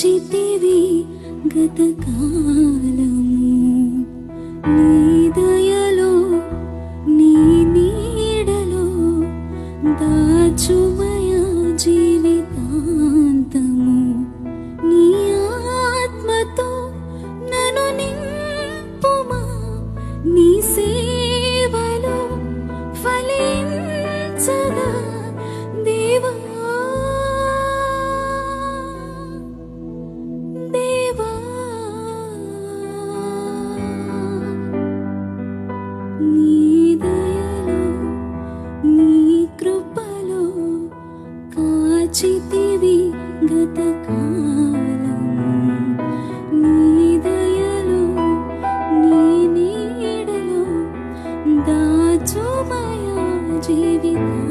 కాచితివి గతకాలము నీ దయలో నీ నీడలో దాచుమయ జీవితాంతము నీ ఆత్మతో నన్ను నింపుమా నీ సేవలో ఫలించగా దేవా దేవా నీ దయలో నీ కృపలో కాచితివి గతకాలము నీ దయలో నీ నీడలో దాచుమయ జీవితం